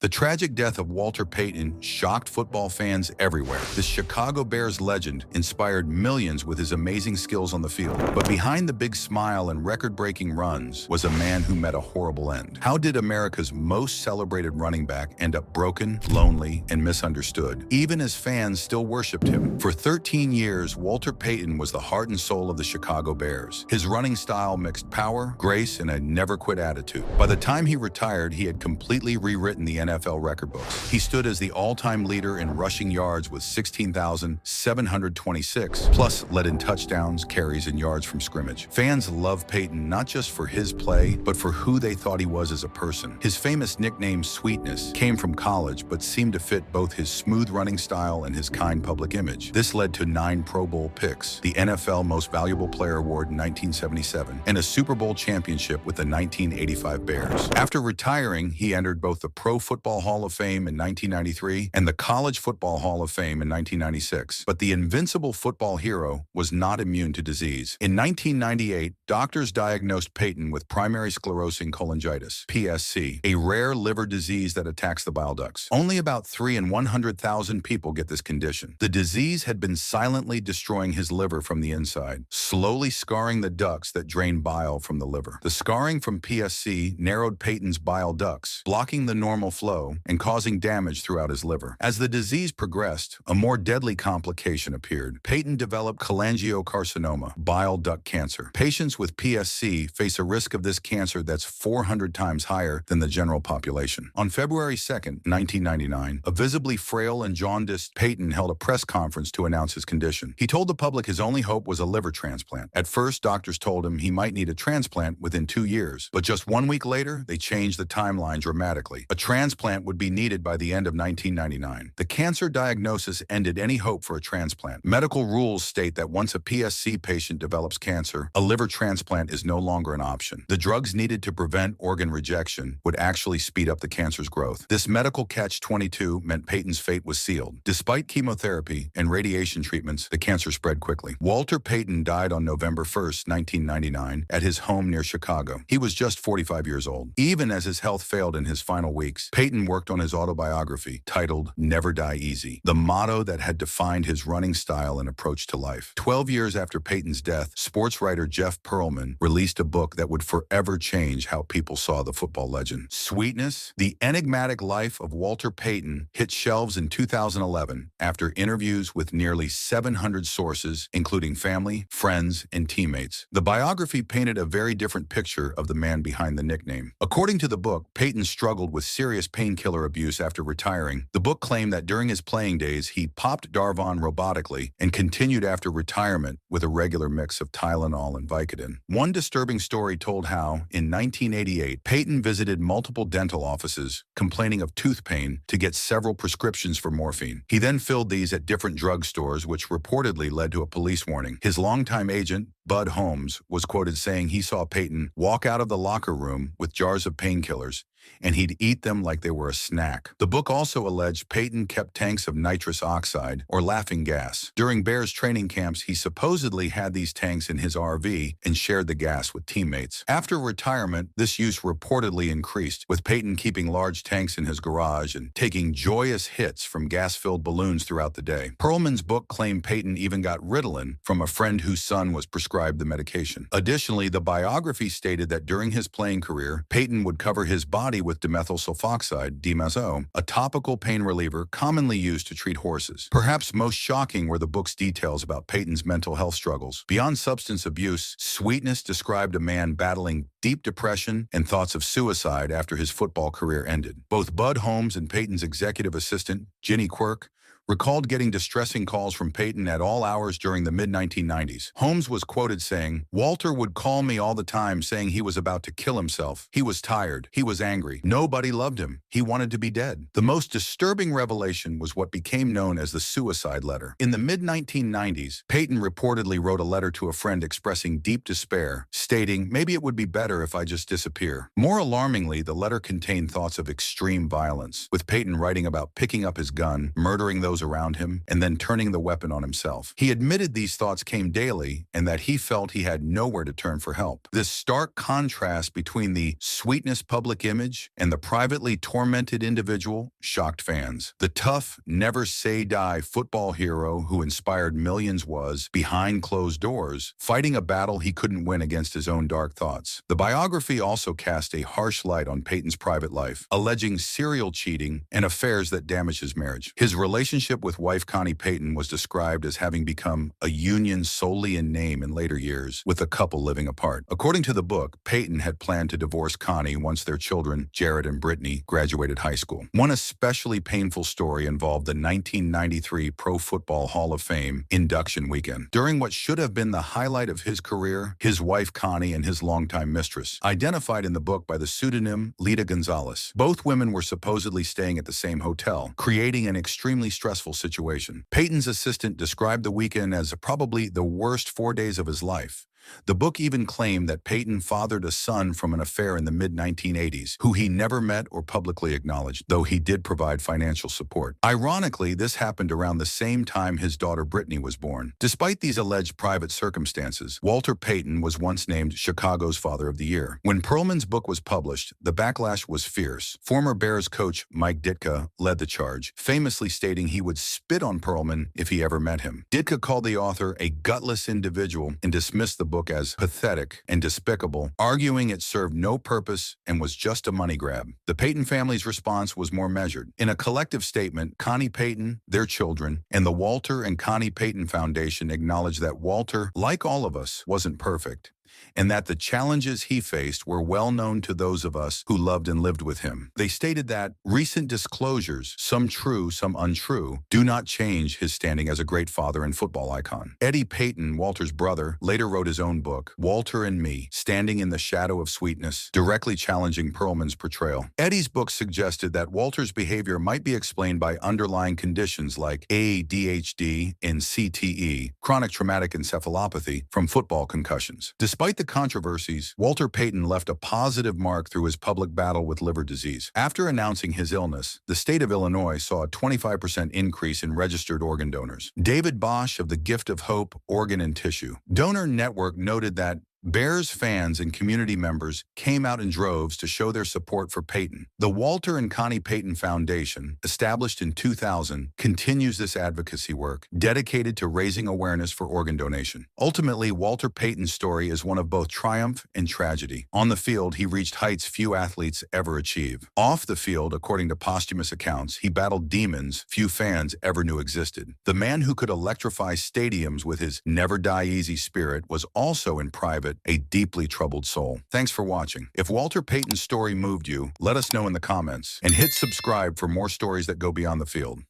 The tragic death of Walter Payton shocked football fans everywhere. The Chicago Bears legend inspired millions with his amazing skills on the field. But behind the big smile and record-breaking runs was a man who met a horrible end. How did America's most celebrated running back end up broken, lonely, and misunderstood, even as fans still worshipped him? For 13 years, Walter Payton was the heart and soul of the Chicago Bears. His running style mixed power, grace, and a never-quit attitude. By the time he retired, he had completely rewritten the NFL record books. He stood as the all-time leader in rushing yards with 16,726, plus led in touchdowns, carries, and yards from scrimmage. Fans love Payton not just for his play, but for who they thought he was as a person. His famous nickname, Sweetness, came from college, but seemed to fit both his smooth running style and his kind public image. This led to 9 Pro Bowl picks, the NFL Most Valuable Player Award in 1977, and a Super Bowl championship with the 1985 Bears. After retiring, he entered both the Pro Football Hall of Fame in 1993 and the College Football Hall of Fame in 1996. But the invincible football hero was not immune to disease. In 1998, doctors diagnosed Payton with primary sclerosing cholangitis, PSC, a rare liver disease that attacks the bile ducts. Only about 3 in 100,000 people get this condition. The disease had been silently destroying his liver from the inside, slowly scarring the ducts that drain bile from the liver. The scarring from PSC narrowed Payton's bile ducts, blocking the normal flow and causing damage throughout his liver. As the disease progressed, a more deadly complication appeared. Payton developed cholangiocarcinoma, bile duct cancer. Patients with PSC face a risk of this cancer that's 400 times higher than the general population. On February 2nd, 1999, a visibly frail and jaundiced Payton held a press conference to announce his condition. He told the public his only hope was a liver transplant. At first, doctors told him he might need a transplant within 2 years, but just 1 week later, they changed the timeline dramatically. A transplant would be needed by the end of 1999. The cancer diagnosis ended any hope for a transplant. Medical rules state that once a PSC patient develops cancer, a liver transplant is no longer an option. The drugs needed to prevent organ rejection would actually speed up the cancer's growth. This medical catch-22 meant Payton's fate was sealed. Despite chemotherapy and radiation treatments, the cancer spread quickly. Walter Payton died on November 1st, 1999, at his home near Chicago. He was just 45 years old. Even as his health failed in his final weeks, Payton worked on his autobiography, titled Never Die Easy, the motto that had defined his running style and approach to life. 12 years after Payton's death, sports writer Jeff Pearlman released a book that would forever change how people saw the football legend. Sweetness, The Enigmatic Life of Walter Payton, hit shelves in 2011 after interviews with nearly 700 sources, including family, friends, and teammates. The biography painted a very different picture of the man behind the nickname. According to the book, Payton struggled with serious painkiller abuse after retiring. The book claimed that during his playing days, he popped Darvon robotically and continued after retirement with a regular mix of Tylenol and Vicodin. One disturbing story told how, in 1988, Payton visited multiple dental offices complaining of tooth pain to get several prescriptions for morphine. He then filled these at different drugstores, which reportedly led to a police warning. His longtime agent, Bud Holmes, was quoted saying he saw Payton walk out of the locker room with jars of painkillers, and he'd eat them like they were a snack. The book also alleged Payton kept tanks of nitrous oxide, or laughing gas. During Bears training camps, he supposedly had these tanks in his RV and shared the gas with teammates. After retirement, this use reportedly increased, with Payton keeping large tanks in his garage and taking joyous hits from gas-filled balloons throughout the day. Pearlman's book claimed Payton even got Ritalin from a friend whose son was prescribed the medication. Additionally, the biography stated that during his playing career, Payton would cover his body with dimethyl sulfoxide, DMSO, a topical pain reliever commonly used to treat horses. Perhaps most shocking were the book's details about Payton's mental health struggles. Beyond substance abuse, Sweetness described a man battling deep depression and thoughts of suicide after his football career ended. Both Bud Holmes and Payton's executive assistant, Ginny Quirk, recalled getting distressing calls from Payton at all hours during the mid-1990s. Holmes was quoted saying, "Walter would call me all the time saying he was about to kill himself. He was tired. He was angry. Nobody loved him. He wanted to be dead." The most disturbing revelation was what became known as the suicide letter. In the mid-1990s, Payton reportedly wrote a letter to a friend expressing deep despair, stating, "Maybe it would be better if I just disappear." More alarmingly, the letter contained thoughts of extreme violence, with Payton writing about picking up his gun, murdering those those around him and then turning the weapon on himself. He admitted these thoughts came daily and that he felt he had nowhere to turn for help. This stark contrast between the sweetness public image and the privately tormented individual shocked fans. The tough, never-say-die football hero who inspired millions was, behind closed doors, fighting a battle he couldn't win against his own dark thoughts. The biography also cast a harsh light on Payton's private life, alleging serial cheating and affairs that damaged his marriage. His relationship with wife Connie Payton was described as having become a union solely in name in later years, with the couple living apart. According to the book, Payton had planned to divorce Connie once their children, Jared and Brittany, graduated high school. One especially painful story involved the 1993 Pro Football Hall of Fame induction weekend. During what should have been the highlight of his career, his wife Connie and his longtime mistress, identified in the book by the pseudonym Lita Gonzalez. Both women were supposedly staying at the same hotel, creating an extremely stressful situation. Payton's assistant described the weekend as probably the worst 4 days of his life. The book even claimed that Payton fathered a son from an affair in the mid-1980s, who he never met or publicly acknowledged, though he did provide financial support. Ironically, this happened around the same time his daughter Brittany was born. Despite these alleged private circumstances, Walter Payton was once named Chicago's Father of the Year. When Perlman's book was published, the backlash was fierce. Former Bears coach Mike Ditka led the charge, famously stating he would spit on Perlman if he ever met him. Ditka called the author a gutless individual and dismissed the book as pathetic and despicable, arguing it served no purpose and was just a money grab. The Payton family's response was more measured. In a collective statement, Connie Payton, their children, and the Walter and Connie Payton Foundation acknowledged that Walter, like all of us, wasn't perfect, and that the challenges he faced were well known to those of us who loved and lived with him. They stated that recent disclosures, some true, some untrue, do not change his standing as a great father and football icon. Eddie Payton, Walter's brother, later wrote his own book, Walter and Me, Standing in the Shadow of Sweetness, directly challenging Perlman's portrayal. Eddie's book suggested that Walter's behavior might be explained by underlying conditions like ADHD and CTE, chronic traumatic encephalopathy, from football concussions. Despite the controversies, Walter Payton left a positive mark through his public battle with liver disease. After announcing his illness, the state of Illinois saw a 25% increase in registered organ donors. David Bosch of the Gift of Hope Organ and Tissue Donor Network noted that Bears fans and community members came out in droves to show their support for Payton. The Walter and Connie Payton Foundation, established in 2000, continues this advocacy work, dedicated to raising awareness for organ donation. Ultimately, Walter Payton's story is one of both triumph and tragedy. On the field, he reached heights few athletes ever achieve. Off the field, according to posthumous accounts, he battled demons few fans ever knew existed. The man who could electrify stadiums with his never-die-easy spirit was also, in private, a deeply troubled soul. Thanks for watching. If Walter Payton's story moved you, let us know in the comments, and hit subscribe for more stories that go beyond the field.